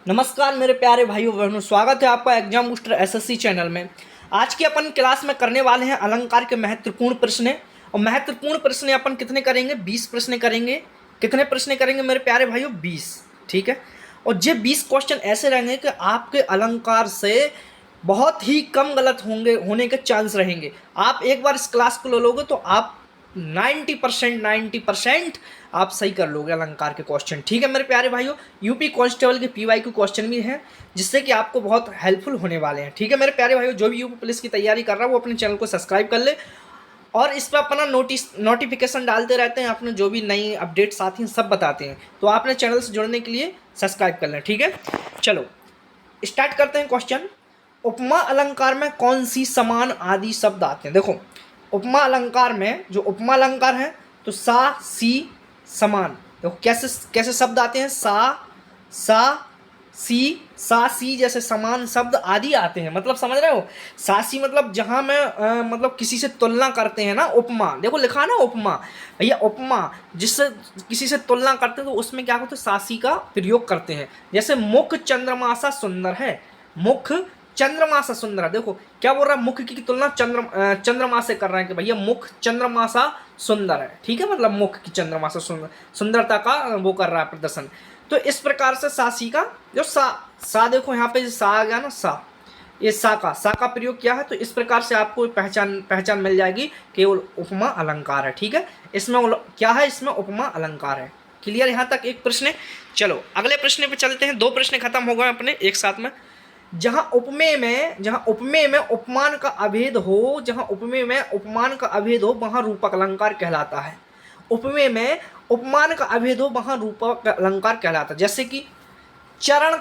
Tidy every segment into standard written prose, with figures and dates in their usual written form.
नमस्कार मेरे प्यारे भाइयों बहनों, स्वागत है आपका एग्जाम बूस्टर एसएससी चैनल में। आज की अपन क्लास में करने वाले हैं अलंकार के महत्वपूर्ण प्रश्न। और महत्वपूर्ण प्रश्न अपन कितने करेंगे? 20 प्रश्न करेंगे। कितने प्रश्न करेंगे मेरे प्यारे भाइयों? 20। ठीक है। और ये 20 क्वेश्चन ऐसे रहेंगे कि आपके अलंकार से बहुत ही कम गलत होने के चांस रहेंगे। आप एक बार इस क्लास को ले लोगे तो आप 90% आप सही कर लोगे अलंकार के क्वेश्चन। ठीक है मेरे प्यारे भाइयों, यूपी कांस्टेबल के पीवाईक्यू क्वेश्चन भी हैं जिससे कि आपको बहुत हेल्पफुल होने वाले हैं। ठीक है मेरे प्यारे भाइयों, जो भी यूपी पुलिस की तैयारी कर रहा है वो अपने चैनल को सब्सक्राइब कर ले और इस पर अपना नोटिफिकेशन डालते रहते हैं। आपने जो भी नई अपडेट्स आती हैं सब बताते हैं, तो आपने चैनल से जुड़ने के लिए सब्सक्राइब कर लें। ठीक है, चलो स्टार्ट करते हैं क्वेश्चन। उपमा अलंकार में कौन सी समान आदि शब्द आते हैं? देखो, उपमा अलंकार में जो उपमा अलंकार है तो सा सी समान। देखो कैसे कैसे शब्द आते हैं। सा सा सी जैसे समान शब्द आदि आते हैं। मतलब समझ रहे हो? सा सी मतलब जहां में मतलब किसी से तुलना करते हैं ना, उपमा। देखो लिखा ना उपमा, भैया उपमा जिससे किसी से तुलना करते हैं तो उसमें क्या होता है? सासी का प्रयोग करते हैं। जैसे मुख चंद्रमा सा सुंदर है, मुख चंद्रमा सा सुंदर है। देखो क्या बोल रहा है? मुख की तुलना चंद्रमा से कर रहे हैं कि भैया मुख चंद्रमा सा सुंदर है। ठीक है, मतलब मुख की चंद्रमा सा सुंदरता का वो कर रहा है प्रदर्शन। तो इस प्रकार से सासी का जो सा देखो यहाँ पे सा आ गया ना, ये सा का प्रयोग किया है। तो इस प्रकार से आपको पहचान मिल जाएगी कि वो उपमा अलंकार है। ठीक है, इसमें क्या है? इसमें उपमा अलंकार है। क्लियर यहाँ तक? एक प्रश्न। चलो अगले प्रश्न पे चलते हैं। 2 प्रश्न खत्म हो गए अपने एक साथ में। जहां उपमेय में उपमान का अभेद हो, वहां रूपक अलंकार कहलाता है। उपमेय में उपमान का अभेद हो वहां रूपक अलंकार कहलाता है। जैसे कि चरण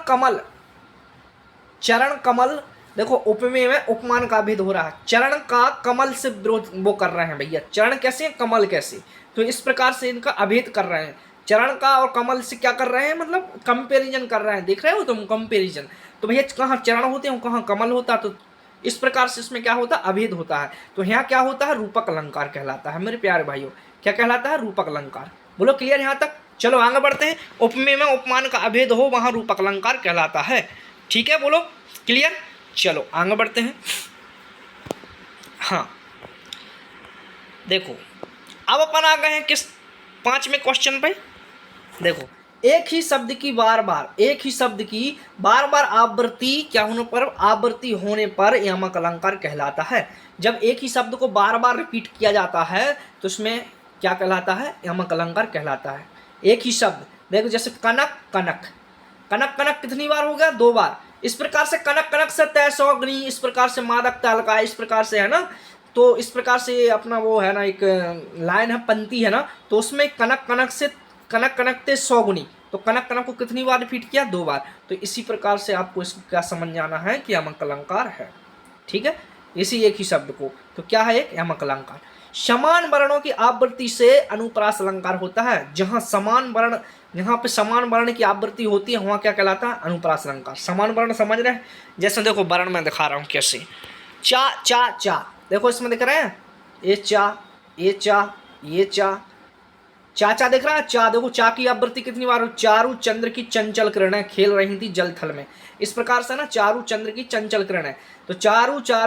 कमल। देखो उपमेय में उपमान का अभेद हो रहा है। चरण का कमल से विरोध वो कर रहे हैं भैया। चरण कैसे हैं, कमल कैसे? तो इस प्रकार से इनका अभेद कर रहे हैं। चरण का और कमल से क्या कर रहे हैं? मतलब कंपेरिजन कर रहे हैं। देख रहे हो तुम? कंपेरिजन। तो भैया कहाँ चरण होते हैं, कहाँ कमल होता है। तो इस प्रकार से इसमें क्या होता है? अभेद होता है। तो यहाँ क्या होता है? रूपक अलंकार कहलाता है मेरे प्यारे भाइयों। क्या कहलाता है? रूपक अलंकार। बोलो क्लियर यहाँ तक? चलो आगे बढ़ते हैं। उपमेय में उपमान का अभेद हो वहां रूपक अलंकार कहलाता है। ठीक है, बोलो क्लियर? चलो आगे बढ़ते हैं। हाँ देखो, अब अपन आ गए हैं किस 5वें क्वेश्चन पे। देखो, एक ही शब्द की बार बार आवृत्ति होने पर यमक अलंकार कहलाता है। जब एक ही शब्द को बार बार रिपीट किया जाता है तो उसमें क्या कहलाता है? यमक अलंकार कहलाता है। एक ही शब्द देखो, जैसे कनक कनक कितनी बार हो गया? 2 बार। इस प्रकार से कनक से तय सौगनी, इस प्रकार से मादक तहलका, इस प्रकार से है ना। तो इस प्रकार से अपना वो है ना, एक लाइन है, पंक्ति है ना। तो उसमें कनक ते सौगुनी, तो कनक को कितनी बार रिपीट किया? 2 बार। तो इसी प्रकार से आपको इसका समझ जाना है कि यमक अलंकार है। ठीक है, इसी एक ही शब्द को तो क्या है? एक यमक अलंकार। समान वर्णों की आवृत्ति से अनुप्रास अलंकार होता है। जहां पे समान वर्ण की आवृत्ति होती है वहां क्या कहलाता है? अनुप्रास अलंकार। समान वर्ण समझ रहे हैं? जैसे देखो वर्ण में दिखा रहा हूं कैसे। चा देखो इसमें दिख रहे हैं, ये चा चाचा दिख रहा है। चा देखो, चा की आवृत्ति कितनी बार? चारू चंद्र की चंचल किरणें खेल रही थी जल थल में। इस प्रकार से ना, चारू चंद्र की चंचल किरणें। तो चारू चा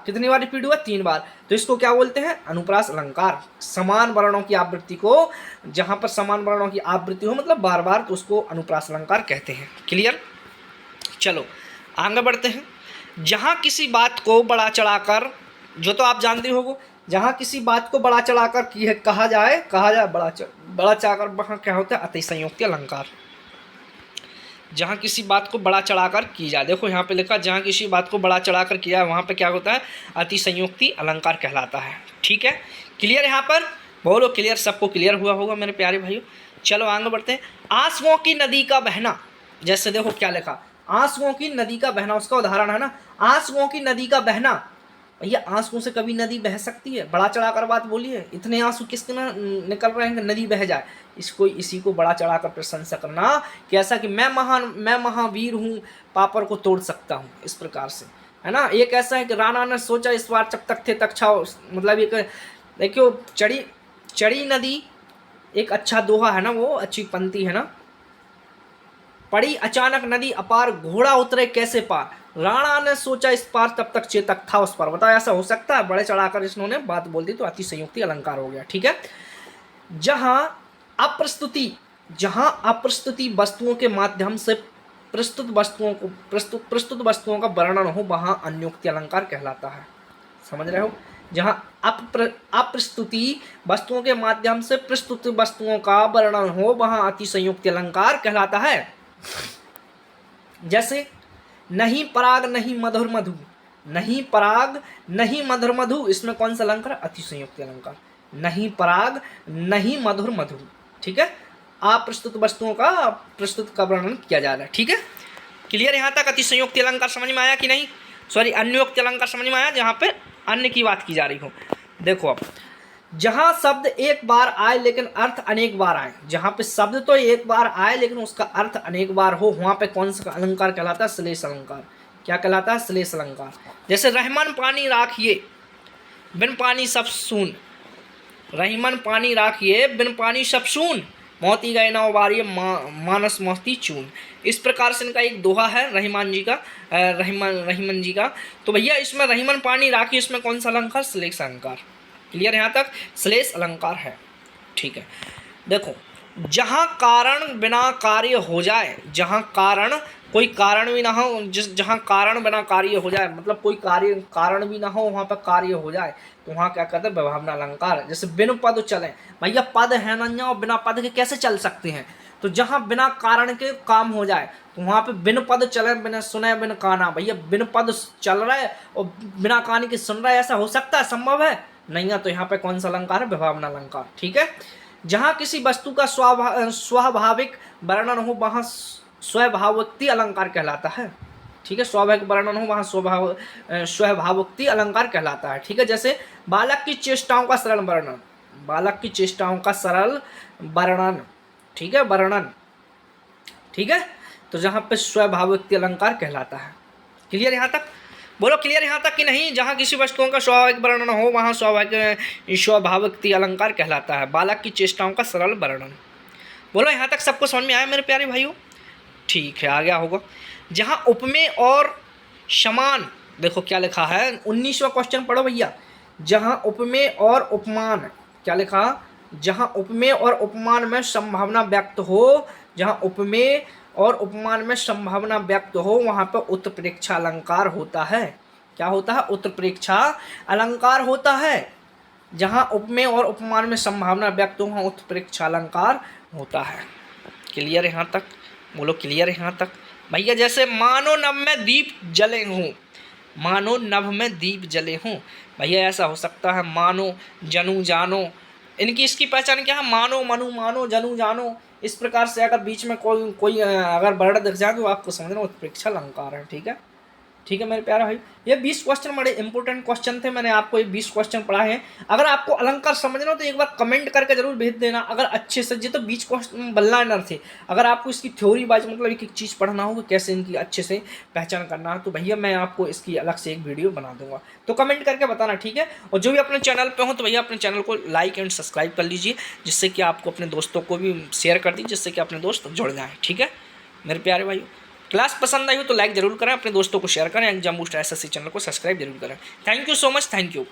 कितनी बार रिपीट हुआ? 3 बार। तो इसको क्या बोलते हैं? अनुप्रास अलंकार। समान वर्णों की आवृत्ति को, जहां पर समान वर्णों की आवृत्ति हो मतलब बार बार, तो उसको अनुप्रास अलंकार कहते हैं। क्लियर? चलो आगे बढ़ते हैं। जहां किसी बात को बड़ा चढ़ाकर, जो तो आप जानते होगो, जहां किसी बात को बड़ा चढ़ाकर कहा जाए बड़ा चढ़ाकर, वहां क्या होता है? अतिशयोक्ति अलंकार। जहां किसी बात को बड़ा चढ़ाकर की जाए, देखो यहाँ पे लिखा, जहां किसी बात को बड़ा चढ़ाकर किया है वहां पे क्या होता है? अतिशयोक्ति अलंकार कहलाता है। ठीक है, क्लियर? यहाँ पर बोलो क्लियर? सबको क्लियर हुआ होगा मेरे प्यारे भाइयों। चलो आगे बढ़ते हैं। आंसुओं की नदी का बहना। जैसे देखो क्या लिखा, आंसुओं की नदी का बहना, उसका उदाहरण है ना, आंसुओं की नदी का बहना। भैया आंसुओं से कभी नदी बह सकती है? बड़ा चढ़ाकर बात बोली है। इतने आंसू किसके ना निकल रहे हैं कि नदी बह जाए? इसी को बड़ा चढ़ाकर प्रशंसा करना कि ऐसा कि मैं महावीर हूँ, पापर को तोड़ सकता हूँ। इस प्रकार से है ना। एक ऐसा है कि राणा ने सोचा इस बार जब तक थे तक्षा, मतलब एक देखियो, चढ़ी नदी एक अच्छा दोहा है ना, वो अच्छी पंक्ति है ना। पड़ी अचानक नदी अपार, घोड़ा उतरे कैसे पार, राणा ने सोचा इस पार, तब तक चेतक था उस पर। बताओ ऐसा हो सकता है? बड़े चढ़ाकर इन्होंने बात बोल दी तो अतिशयोक्ति अलंकार हो गया। ठीक है। जहां अप्रस्तुति वस्तुओं के माध्यम से प्रस्तुत वस्तुओं का वर्णन हो, वहां अन्योक्ति अलंकार कहलाता है। समझ रहे हो? जहां अप्रस्तुति वस्तुओं के माध्यम से प्रस्तुत वस्तुओं का वर्णन हो, वहां अतिशयोक्ति अलंकार कहलाता है। जैसे नहीं पराग नहीं मधुर मधु, नहीं पराग नहीं मधुर मधु, इसमें कौन सा अलंकार? अतिशयोक्ति अलंकार। नहीं पराग नहीं मधुर मधु। ठीक है। अप्रस्तुत वस्तुओं का प्रस्तुत का वर्णन किया जा रहा है। ठीक है। क्लियर? यहाँ तक अतिशयोक्ति अलंकार समझ में आया कि नहीं? सॉरी, अन्योक्ति अलंकार समझ में आया, जहाँ पे अन्य की बात की जा रही हो। देखो अब, जहां शब्द एक बार आए लेकिन अर्थ अनेक बार आए, जहां पे शब्द तो एक बार आए लेकिन उसका अर्थ अनेक बार हो, वहां पे कौन सा अलंकार कहलाता है? श्लेष अलंकार। क्या कहलाता है? श्लेष अलंकार। जैसे रहमान पानी राखिए बिन पानी सब सून, रहीमन पानी राखिए बिन पानी सब सून, मोती गए ना उबारिए मानस मोती चून। इस प्रकार से इनका एक दोहा है रहीमन जी का। तो भैया इसमें रहीमन पानी राखिए, इसमें कौन सा अलंकार? श्लेष अलंकार। क्लियर? यहाँ तक श्लेष अलंकार है। ठीक है। देखो, जहाँ कारण बिना कार्य हो जाए, जहाँ कारण कोई कारण भी ना हो, जहाँ कारण बिना कार्य हो जाए, मतलब कोई कारण भी ना हो, वहाँ पर कार्य हो जाए, तो वहाँ क्या कहते हैं? विभावना अलंकार। जैसे बिन पद चले, भैया पद है ना, और बिना पद के कैसे चल सकते हैं? तो जहाँ बिना कारण के काम हो जाए, तो वहाँ पे बिन पद चले बिना सुने बिन काना। भैया बिन पद चल रहा है और बिना कान के सुन रहा है, ऐसा हो सकता है? संभव है? नहीं है। तो यहाँ पे कौन सा अलंकार है? विभावना अलंकार। ठीक है। जहाँ किसी वस्तु का स्वाभाविक वर्णन हो, वहाँ स्वभावोक्ति अलंकार कहलाता है। ठीक है। स्वाभाविक वर्णन हो, वहाँ स्वभावोक्ति अलंकार कहलाता है। ठीक है। जैसे बालक की चेष्टाओं का सरल वर्णन, बालक की चेष्टाओं का सरल वर्णन। ठीक है। वर्णन। ठीक है। तो जहाँ पे स्वभावोक्ति अलंकार कहलाता है। क्लियर यहाँ तक? बोलो क्लियर यहाँ तक कि नहीं? जहाँ किसी वस्तुओं का स्वाभाविक वर्णन हो, वहाँ स्वभावोक्ति अलंकार कहलाता है। बालक की चेष्टाओं का सरल वर्णन। बोलो यहाँ तक सबको समझ में आया मेरे प्यारे भाइयों? ठीक है, आ गया होगा। जहाँ उपमेय और समान, देखो क्या लिखा है, 19वां क्वेश्चन पढ़ो भैया। जहाँ उपमेय और उपमान, क्या लिखा? जहाँ उपमेय और उपमान में संभावना व्यक्त हो, जहाँ उपमेय और उपमान में संभावना व्यक्त हो, वहाँ पर उत्प्रेक्षा अलंकार होता है। क्या होता है? उत्प्रेक्षा अलंकार होता है। जहाँ उपमेय और उपमान में संभावना व्यक्त हो, वहाँ उत्प्रेक्षा अलंकार होता है। क्लियर यहाँ तक? बोलो क्लियर यहाँ तक? भैया जैसे मानो नभ में दीप जले हों, मानो नभ में दीप जले हों, भैया ऐसा हो सकता है? मानो, जनु, जानो, इनकी इसकी पहचान क्या है? मानो, मनु, मानो, जनु, जानो। इस प्रकार से अगर बीच में कोई अगर वर्ण दिख जाए तो आपको समझना उत्प्रेक्षा अलंकार है। ठीक है। ठीक है मेरे प्यारे भाई, ये 20 क्वेश्चन बड़े इंपॉर्टेंट क्वेश्चन थे। मैंने आपको ये 20 क्वेश्चन पढ़ाए हैं। अगर आपको अलंकार समझना हो तो एक बार कमेंट करके जरूर भेज देना। अगर अच्छे से, ये तो 20 क्वेश्चन बल्लाइनर थे, अगर आपको इसकी थ्योरी वाइज मतलब एक एक चीज़ पढ़ना होगा, कैसे इनकी अच्छे से पहचान करना है, तो भैया मैं आपको इसकी अलग से एक वीडियो बना दूंगा, तो कमेंट करके बताना। ठीक है। और जो भी अपने चैनल पर हो तो भैया अपने चैनल को लाइक एंड सब्सक्राइब कर लीजिए, जिससे कि आपको अपने दोस्तों को भी शेयर कर दीजिए, जिससे कि अपने दोस्त जुड़ जाएँ। ठीक है मेरे प्यारे भाई, क्लास पसंद आई हो तो लाइक जरूर करें, अपने दोस्तों को शेयर करें, एग्जाम बूस्टर SSC चैनल को सब्सक्राइब जरूर करें। Thank you so much, thank you.